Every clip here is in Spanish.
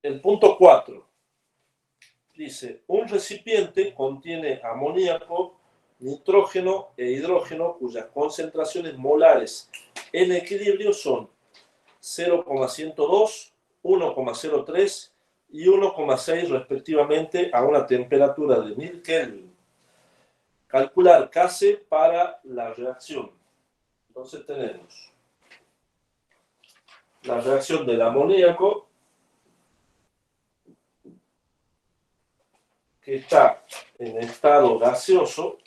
el punto 4 dice, un recipiente contiene amoníaco, nitrógeno e hidrógeno cuyas concentraciones molares en equilibrio son 0,102, 1,03 y 1,6 respectivamente a una temperatura de 1000 Kelvin. Calcular Kc para la reacción. Entonces tenemos la reacción del amoníaco que está en estado gaseoso,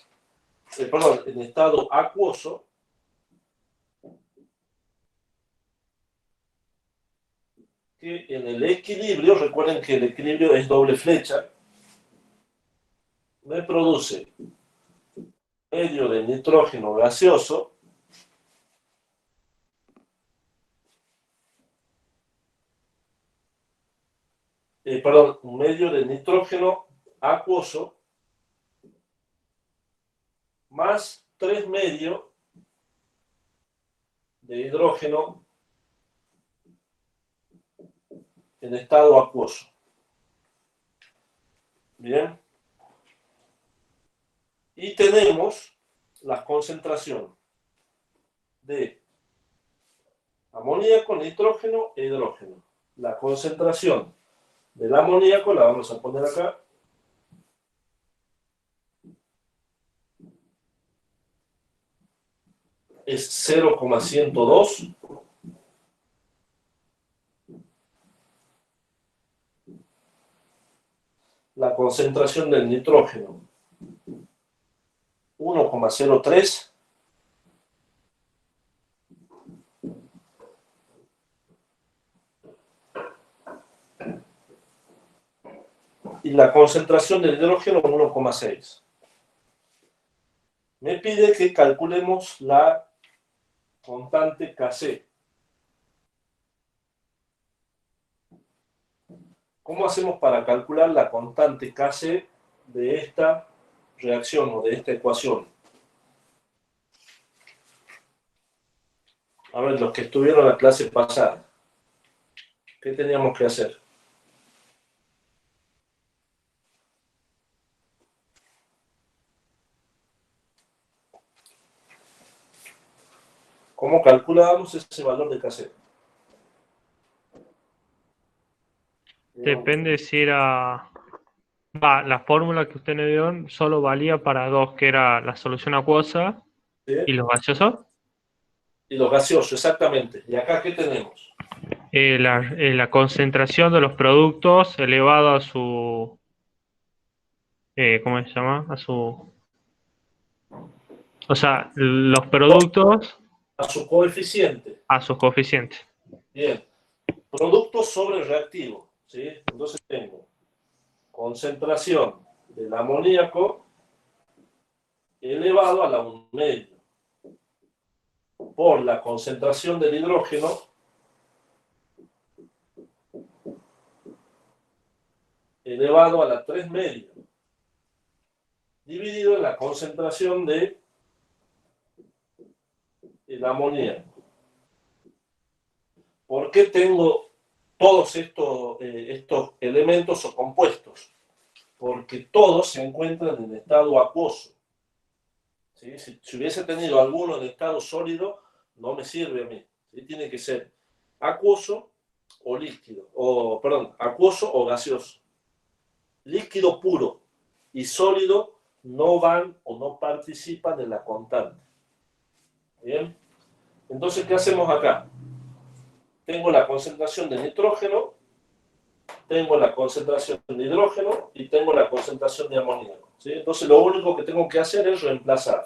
perdón, en estado acuoso, que en el equilibrio, recuerden que el equilibrio es doble flecha, me produce medio de nitrógeno gaseoso perdón, un medio de nitrógeno acuoso más 3 medios de hidrógeno en estado acuoso. Bien. Y tenemos la concentración de amoníaco, nitrógeno e hidrógeno. La concentración del amoníaco la vamos a poner acá. Es 0,102. La concentración del nitrógeno 1,03. Y la concentración del hidrógeno 1,6. Me pide que calculemos la constante Kc. ¿Cómo hacemos para calcular la constante Kc de esta reacción o de esta ecuación? A ver, los que estuvieron en la clase pasada, ¿qué teníamos que hacer? ¿Cómo calculábamos ese valor de Kc? Depende si era... la fórmula que usted me dio solo valía para dos, que era la solución acuosa ¿Sí? y los gaseosos. Y los gaseosos, exactamente. ¿Y acá qué tenemos? La concentración de los productos elevado a su... ¿cómo se llama? A su... O sea, los productos A su coeficiente. a sus coeficientes. Bien. Producto sobre reactivo. ¿Sí? Entonces tengo concentración del amoníaco elevado a la 1,5 por la concentración del hidrógeno elevado a la 3 medio dividido en la concentración de el amoníaco. ¿Por qué tengo todos estos elementos o compuestos? Porque todos se encuentran en estado acuoso. ¿Sí? Si hubiese tenido alguno en estado sólido, no me sirve a mí. ¿Sí? Tiene que ser acuoso o líquido, o perdón, acuoso o gaseoso. Líquido puro y sólido no van o no participan en la constante. Bien. Entonces, ¿qué hacemos acá? Tengo la concentración de nitrógeno, tengo la concentración de hidrógeno y tengo la concentración de amoníaco. ¿Sí? Entonces, lo único que tengo que hacer es reemplazar.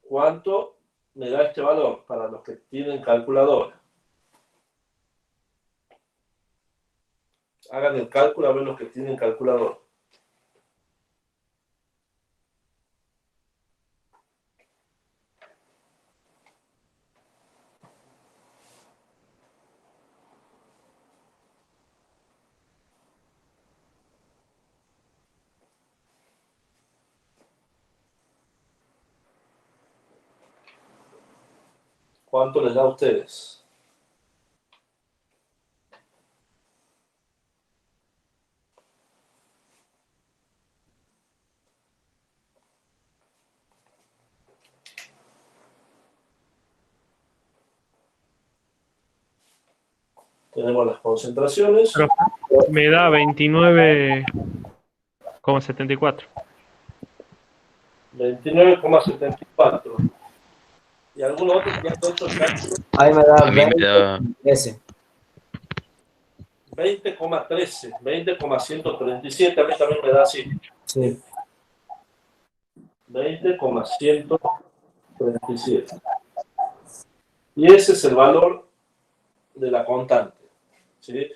¿Cuánto me da este valor para los que tienen calculadora? Hagan el cálculo a ver los que tienen calculadora. ¿Cuánto les da a ustedes? tenemos las concentraciones. Pero me da 29,74. 29,74. ¿Y alguno otro que haya hecho el cálculo? Ahí me da A mí me 20, da 13. 20,13, 20,137, a mí también me da así. Sí. 20,137. Y ese es el valor de la constante, ¿sí?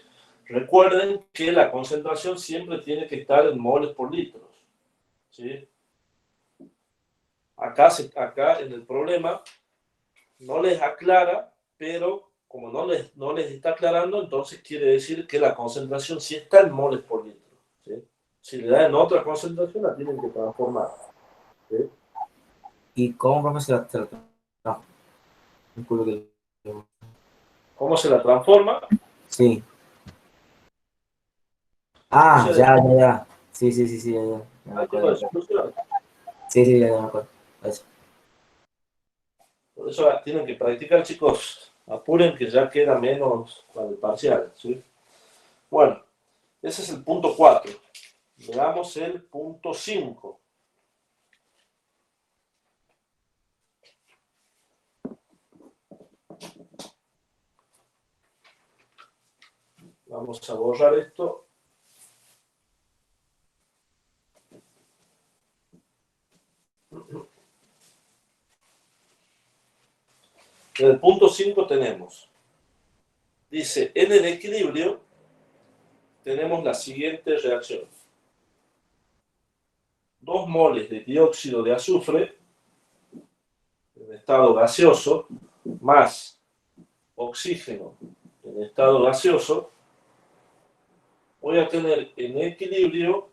Recuerden que la concentración siempre tiene que estar en moles por litros, ¿sí? Acá en el problema no les aclara, pero como no les está aclarando, entonces quiere decir que la concentración sí está en moles por litro, ¿sí? Si le dan otra concentración, la tienen que transformar, ¿sí? ¿Y cómo, profesor? No, disculpe que- ¿Cómo se la transforma? Sí. O Ah, sea, ya. Sí, ya. Ya me hay tipo de acuerdo. solución. Sí, ya me acuerdo. Eso. Por eso tienen que practicar, chicos. Apuren que ya queda menos para el parcial, ¿sí? Bueno, ese es el punto 4. Veamos el punto 5. Vamos a borrar esto. En el punto 5 tenemos, dice, en el equilibrio tenemos la siguiente reacción. 2 moles de dióxido de azufre en estado gaseoso más oxígeno en estado gaseoso, voy a tener en equilibrio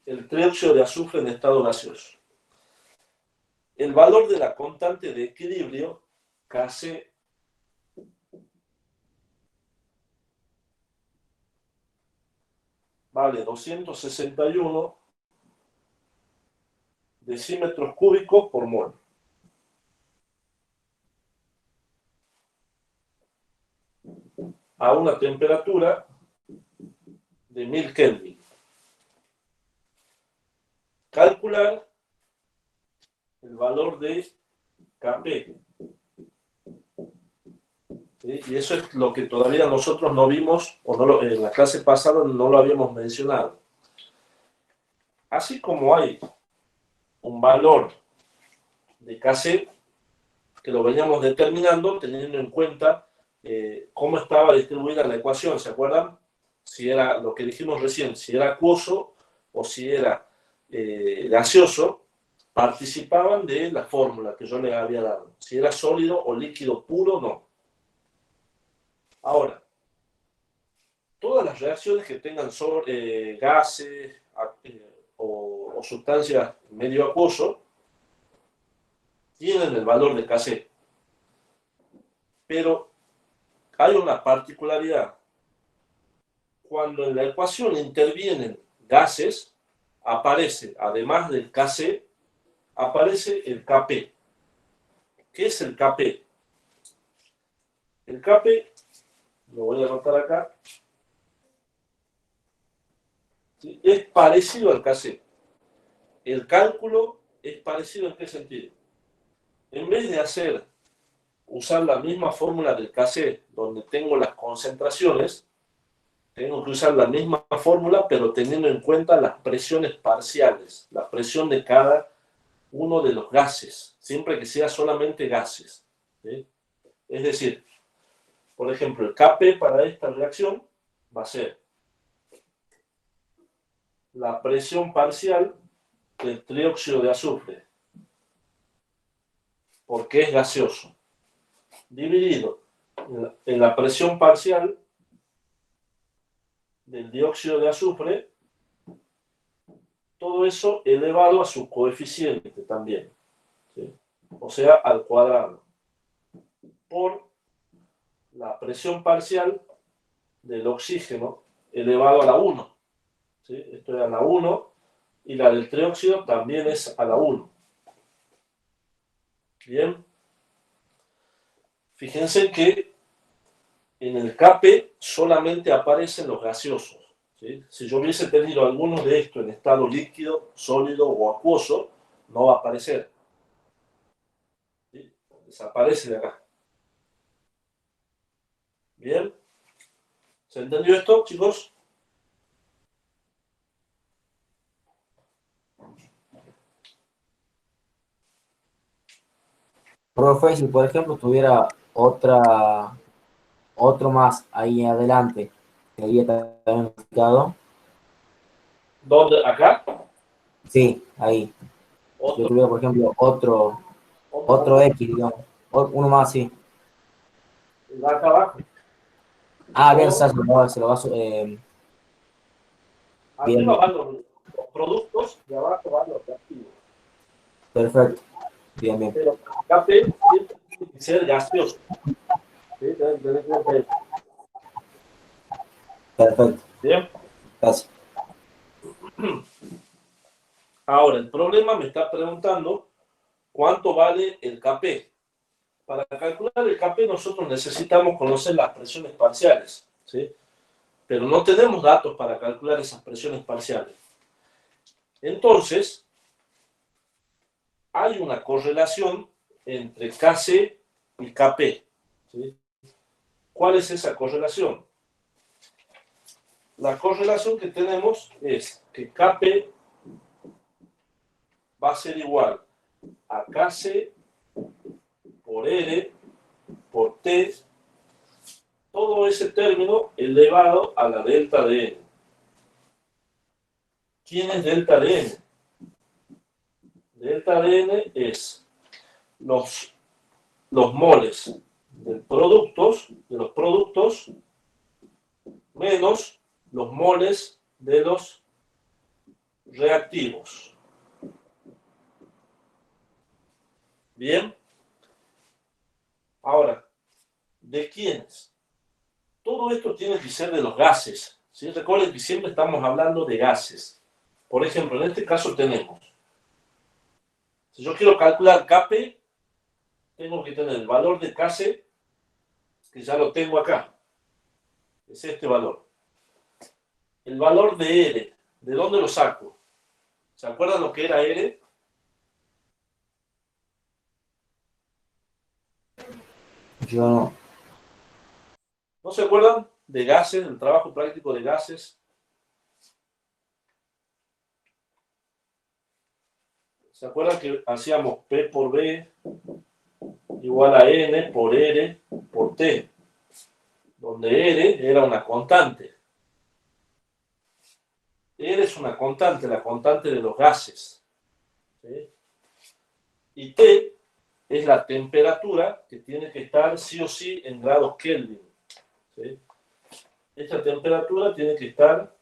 el trióxido de azufre en estado gaseoso. El valor de la constante de equilibrio, Kc, vale 261 decímetros cúbicos por mol. A una temperatura de 1000 Kelvin. Calcular el valor de Kp. ¿Sí? Y eso es lo que todavía nosotros no vimos, o no en la clase pasada no lo habíamos mencionado. Así como hay un valor de Kc, que lo veníamos determinando teniendo en cuenta cómo estaba distribuida la ecuación, ¿se acuerdan? Si era lo que dijimos recién, si era acuoso o si era gaseoso, participaban de la fórmula que yo les había dado. Si era sólido o líquido puro, no. Ahora, todas las reacciones que tengan gases o sustancias medio acuoso tienen el valor de Kc. Pero hay una particularidad. Cuando en la ecuación intervienen gases, aparece, además del Kc, aparece el Kp. ¿Qué es el Kp? El Kp, lo voy a anotar acá, ¿sí? Es parecido al Kc. El cálculo es parecido en qué sentido. En vez de usar la misma fórmula del Kc, donde tengo las concentraciones, tengo que usar la misma fórmula, pero teniendo en cuenta las presiones parciales, la presión de cada uno de los gases, siempre que sea solamente gases, ¿sí? Es decir, por ejemplo, el Kp para esta reacción va a ser la presión parcial del trióxido de azufre, porque es gaseoso, dividido en la presión parcial del dióxido de azufre, todo eso elevado a su coeficiente también, ¿sí? O sea, al cuadrado, por la presión parcial del oxígeno elevado a la 1. ¿Sí? Esto es a la 1 y la del trióxido también es a la 1. Bien. fíjense que en el Kp solamente aparecen los gaseosos, ¿sí? Si yo hubiese tenido algunos de estos en estado líquido, sólido o acuoso, no va a aparecer. ¿Sí? Desaparece de acá. ¿Bien? ¿Se entendió esto, chicos? Profe, si por ejemplo tuviera otro más ahí adelante, sería también modificado. ¿Dónde? ¿Acá? Sí, ahí. Yo Otro, tuviera, por ejemplo, otro otro X, digamos. Uno más, sí. va acá abajo. Ah, bien, o O sea, se lo va arriba bien, van los productos y abajo van los reactivos. perfecto. Bien, bien. Pero Kp siempre tiene que ser gaseoso. ¿Sí? Tenés que tener eso. Perfecto. Bien. Gracias. Ahora, el problema me está preguntando cuánto vale el Kp. Para calcular el Kp nosotros necesitamos conocer las presiones parciales, ¿sí? Pero no tenemos datos para calcular esas presiones parciales. Entonces, hay una correlación entre Kc y Kp, ¿sí? ¿Cuál es esa correlación? La correlación que tenemos es que Kp va a ser igual a Kc por R por T, todo ese término elevado a la delta de N. ¿Quién es delta de N? Delta de N es los moles de los productos menos los moles de los reactivos. Bien. Ahora, ¿de quiénes? Todo esto tiene que ser de los gases, ¿sí? Recuerden que siempre estamos hablando de gases. Por ejemplo, en este caso tenemos, si yo quiero calcular Kp, tengo que tener el valor de Kc, que ya lo tengo acá. Es este valor. El valor de R, ¿de dónde lo saco? ¿Se acuerdan lo que era R? Yo no. ¿No se acuerdan de gases, del trabajo práctico de gases? ¿Se acuerdan que hacíamos P por B igual a N por R por T? Donde R era una constante. R es una constante, la constante de los gases, ¿sí? Y T es la temperatura que tiene que estar sí o sí en grados Kelvin, ¿sí? Esta temperatura tiene que estar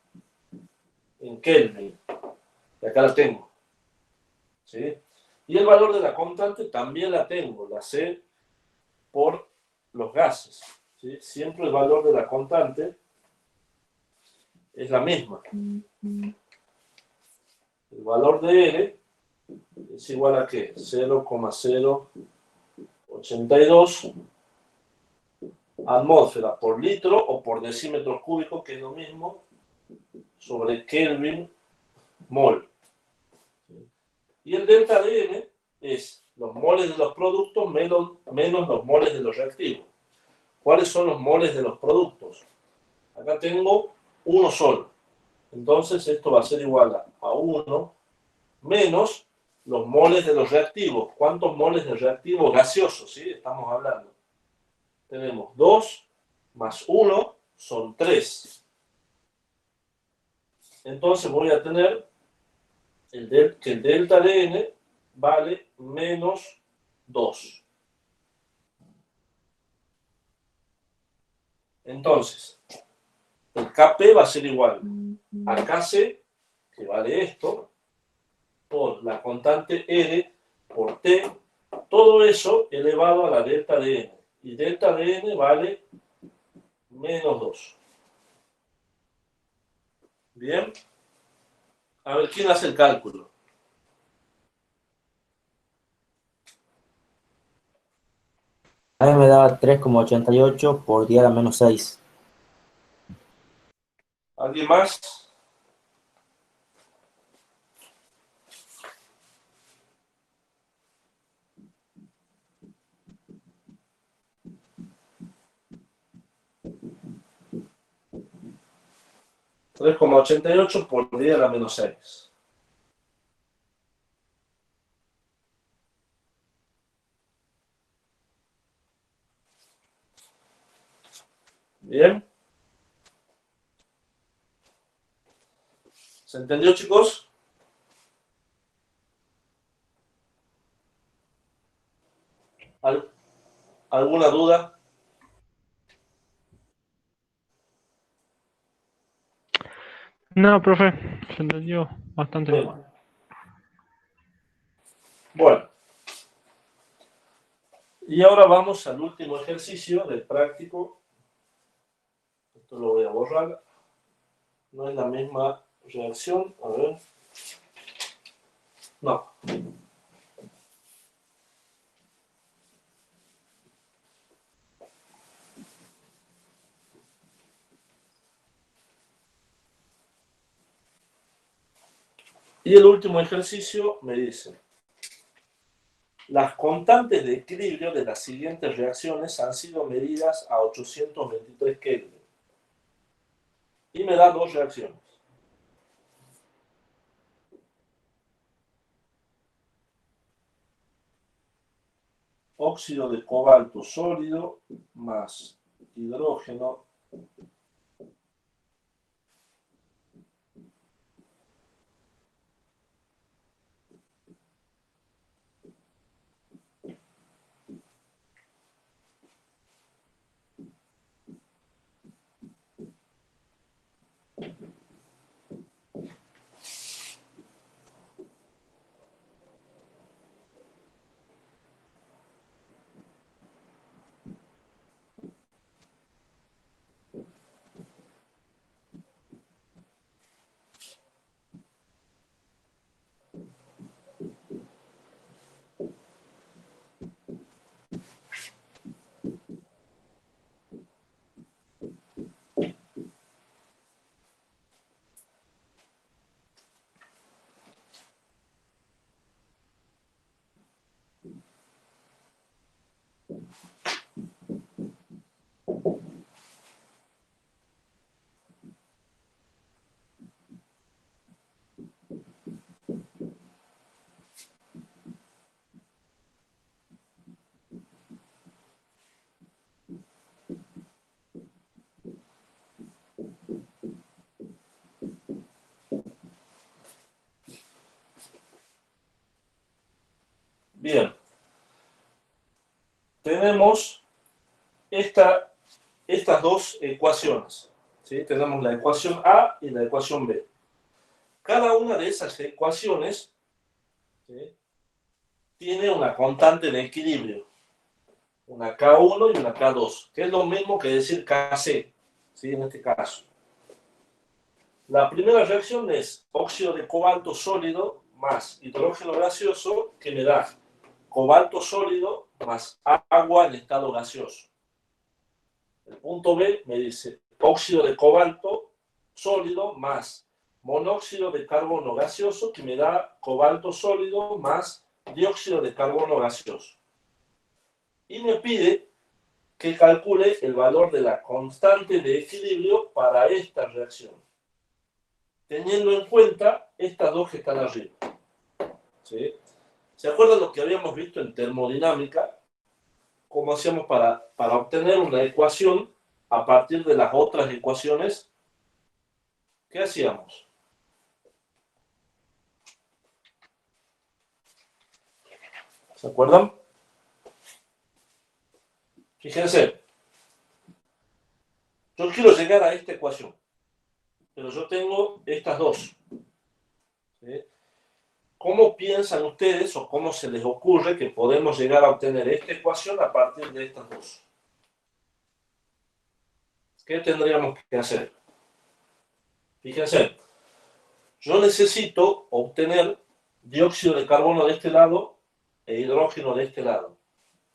en Kelvin. Y acá la tengo, ¿sí? Y el valor de la constante también la tengo, la sé por los gases, ¿sí? Siempre el valor de la constante es la misma. El valor de R es igual a ¿qué? 0,082 atmósferas por litro o por decímetros cúbicos, que es lo mismo, sobre Kelvin mol. Y el delta de N es los moles de los productos menos los moles de los reactivos. ¿Cuáles son los moles de los productos? Acá tengo uno solo. Entonces esto va a ser igual a 1 menos los moles de los reactivos. ¿Cuántos moles de reactivos gaseosos? ¿Sí? Estamos hablando. Tenemos 2 más 1 son 3. Entonces voy a tener que el delta de N vale menos 2. Entonces, el Kp va a ser igual a Kc, que vale esto, por la constante R por T, todo eso elevado a la delta de N. Y delta de N vale menos 2. Bien. A ver, ¿quién hace el cálculo? A mí me da 3,88 por 10 a la menos 6. ¿Alguien más? Tres coma ochenta y ocho por 10 a la menos 6. Bien. ¿Se entendió, chicos? ¿Alguna duda? No, profe, se entendió bastante. Bien. Bueno. Y ahora vamos al último ejercicio del práctico. Esto lo voy a borrar. No es la misma reacción. A ver. No. Y el último ejercicio me dice: las constantes de equilibrio de las siguientes reacciones han sido medidas a 823 Kelvin. Y me da dos reacciones. Óxido de cobalto sólido más hidrógeno Bien, tenemos estas dos ecuaciones, ¿sí? Tenemos la ecuación A y la ecuación B. Cada una de esas ecuaciones, ¿sí?, tiene una constante de equilibrio, una K1 y una K2, que es lo mismo que decir Kc, ¿sí?, en este caso. La primera reacción es óxido de cobalto sólido más hidrógeno gaseoso, que me da cobalto sólido más agua en estado gaseoso. El punto B me dice óxido de cobalto sólido más monóxido de carbono gaseoso, que me da cobalto sólido más dióxido de carbono gaseoso. Y me pide que calcule el valor de la constante de equilibrio para esta reacción, teniendo en cuenta estas dos que están arriba. ¿Sí? ¿Se acuerdan lo que habíamos visto en termodinámica? ¿Cómo hacíamos para obtener una ecuación a partir de las otras ecuaciones? ¿Qué hacíamos? ¿Se acuerdan? Fíjense, yo quiero llegar a esta ecuación, pero yo tengo estas dos. ¿Sí? ¿Cómo piensan ustedes o cómo se les ocurre que podemos llegar a obtener esta ecuación a partir de estas dos? ¿Qué tendríamos que hacer? Fíjense, yo necesito obtener dióxido de carbono de este lado e hidrógeno de este lado.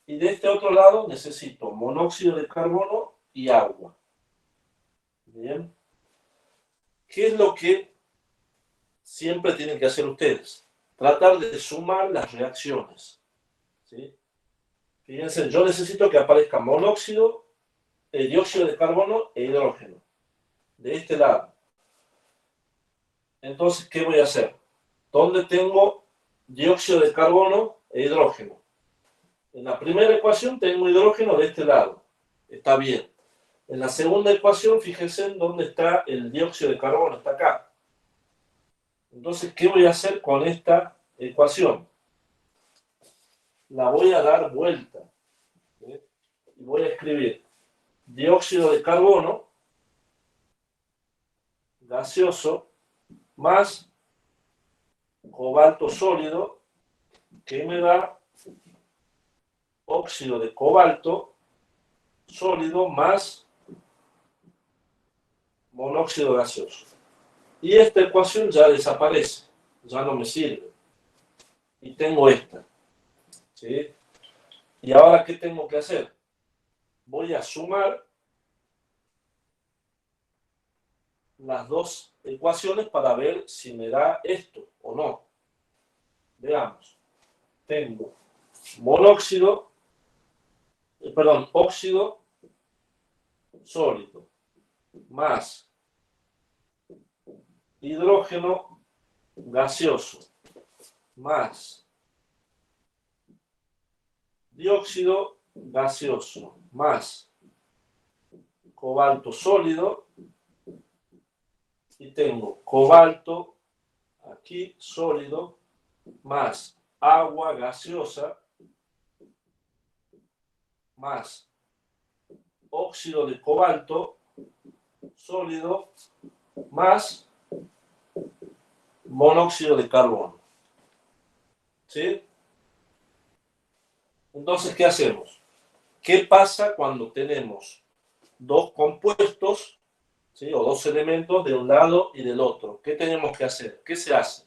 Y de este otro lado necesito monóxido de carbono y agua. Bien. ¿Qué es lo que siempre tienen que hacer ustedes? Tratar de sumar las reacciones. ¿Sí? Fíjense, yo necesito que aparezca monóxido, dióxido de carbono e hidrógeno. De este lado. Entonces, ¿qué voy a hacer? ¿Dónde tengo dióxido de carbono e hidrógeno? En la primera ecuación tengo hidrógeno de este lado. Está bien. En la segunda ecuación, fíjense en dónde está el dióxido de carbono. Está acá. Entonces, ¿qué voy a hacer con esta ecuación? La voy a dar vuelta. ¿Sí? Y voy a escribir dióxido de carbono gaseoso más cobalto sólido, que me da óxido de cobalto sólido más monóxido gaseoso. Y esta ecuación ya desaparece, ya no me sirve. Y tengo esta. ¿Sí? ¿Y ahora qué tengo que hacer? Voy a sumar las dos ecuaciones para ver si me da esto o no. Veamos. Tengo óxido sólido más hidrógeno gaseoso más dióxido gaseoso más cobalto sólido, y tengo cobalto aquí sólido más agua gaseosa más óxido de cobalto sólido más monóxido de carbono. ¿Sí? Entonces, ¿qué hacemos? ¿Qué pasa cuando tenemos dos compuestos, ¿sí? O dos elementos de un lado y del otro? ¿Qué tenemos que hacer? ¿Qué se hace?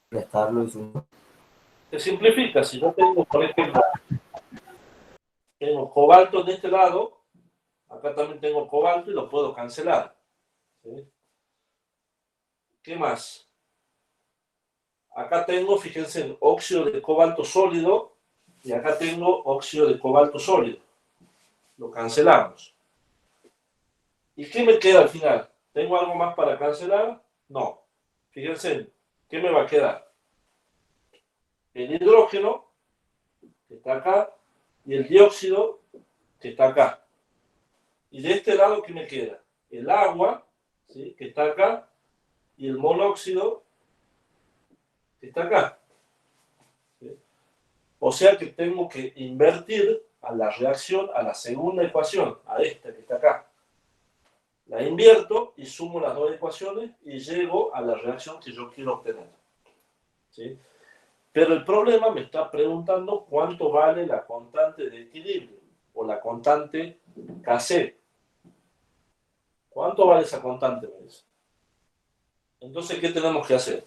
Restarlo y sumar. Se simplifica. Si yo tengo, por ejemplo, tengo cobalto de este lado, acá también tengo cobalto y lo puedo cancelar. ¿Sí? ¿Qué más? Acá tengo, fíjense, óxido de cobalto sólido y acá tengo óxido de cobalto sólido. Lo cancelamos. ¿Y qué me queda al final? ¿Tengo algo más para cancelar? No. Fíjense, ¿qué me va a quedar? El hidrógeno, que está acá, y el dióxido, que está acá. Y de este lado, ¿qué me queda? El agua, ¿sí? Que está acá, y el monóxido, que está acá. ¿Sí? O sea que tengo que invertir a la reacción, a la segunda ecuación, a esta que está acá. La invierto y sumo las dos ecuaciones y llego a la reacción que yo quiero obtener. ¿Sí? Pero el problema me está preguntando cuánto vale la constante de equilibrio o la constante Kc. ¿Cuánto vale esa constante? Me dice. Entonces, ¿qué tenemos que hacer?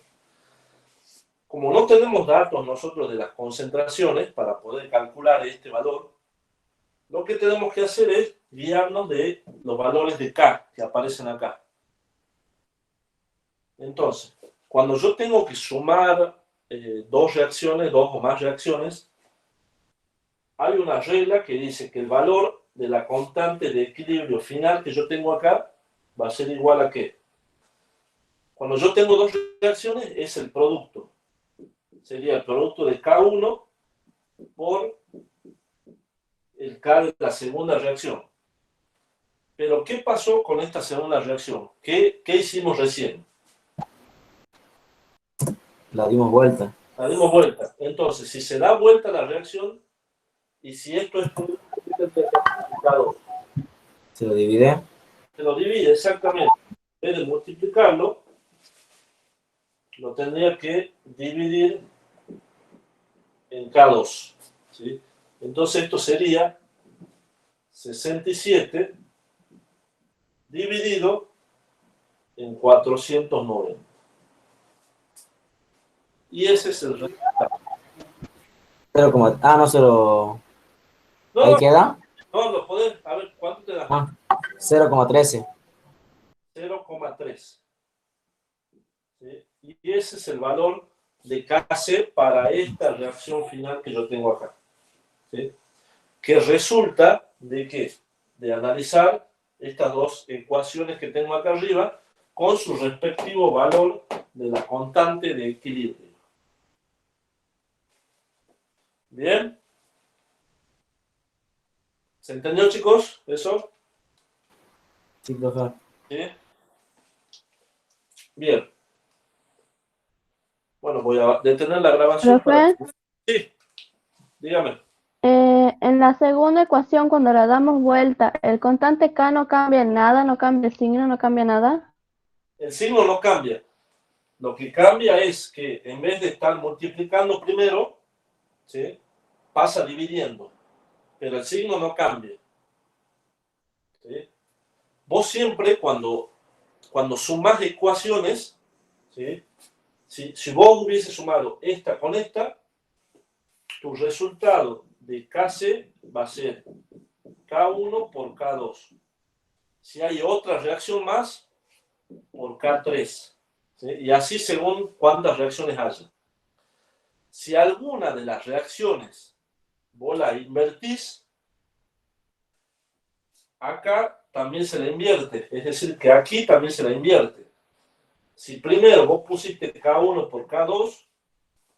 Como no tenemos datos nosotros de las concentraciones para poder calcular este valor, lo que tenemos que hacer es guiarnos de los valores de K que aparecen acá. Entonces, cuando yo tengo que sumar dos reacciones, dos o más reacciones, hay una regla que dice que el valor de la constante de equilibrio final que yo tengo acá va a ser igual a ¿qué? Cuando yo tengo dos reacciones es el producto. Sería el producto de K1 por el K de la segunda reacción. Pero, ¿qué pasó con esta segunda reacción? ¿Qué hicimos recién? La dimos vuelta. La dimos vuelta. Entonces, si se da vuelta la reacción, y si esto es multiplicado, Se lo divide. se lo divide exactamente. En vez de multiplicarlo, lo tendría que dividir en K2. ¿Sí? Entonces, esto sería 67 dividido en 490. Y ese es el resultado. No, 0. No, Ahí no, queda. no, lo podés. A ver, ¿cuánto te da? 0,13. 0,3. ¿Sí? Y ese es el valor de Kc para esta reacción final que yo tengo acá. ¿Sí? Que resulta de que, de analizar estas dos ecuaciones que tengo acá arriba con su respectivo valor de la constante de equilibrio. ¿Bien? ¿Se entendió, chicos? ¿Eso? Sí, profesor. ¿Sí? Bien. Bueno, voy a detener la grabación para... Profe, Sí, dígame. en la segunda ecuación, cuando la damos vuelta, el constante K no cambia en nada, no cambia el signo, no cambia nada. El signo no cambia. Lo que cambia es que en vez de estar multiplicando primero, ¿sí? Pasa dividiendo. Pero el signo no cambia. ¿Sí? Vos siempre cuando sumás ecuaciones, ¿sí? Si vos hubieses sumado esta con esta, tu resultado de Kc va a ser K1 por K2. Si hay otra reacción más, por K3. ¿Sí? Y así según cuántas reacciones haya. Si alguna de las reacciones vos la invertís, acá también se la invierte. Es decir, que aquí también se la invierte. Si primero vos pusiste K1 por K2,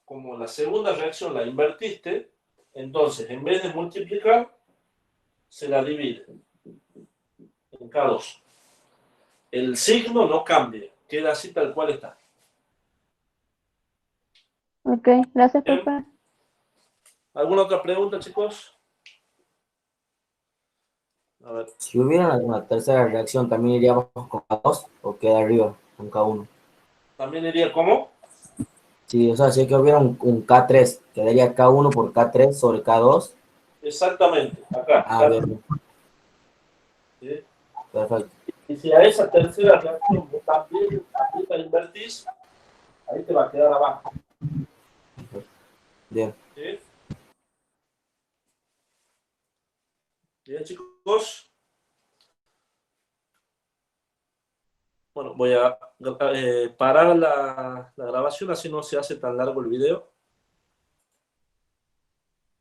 como la segunda reacción la invertiste, entonces en vez de multiplicar, se la divide en K2. El signo no cambia, queda así tal cual está. Ok, gracias, ¿Bien? profe. ¿Alguna otra pregunta, chicos? A ver. Si hubiera una tercera reacción, ¿también iríamos con K2 o queda arriba con K1? ¿También iría como? Sí, o sea, si es que hubiera un K3, quedaría K1 por K3 sobre K2. Exactamente, acá. Ah, bien, ¿Sí? perfecto. Y si a esa tercera reacción vos también la invertís, ahí te va a quedar abajo. Bien. ¿Sí? Bien, chicos. Bueno, voy a parar la grabación, así no se hace tan largo el video.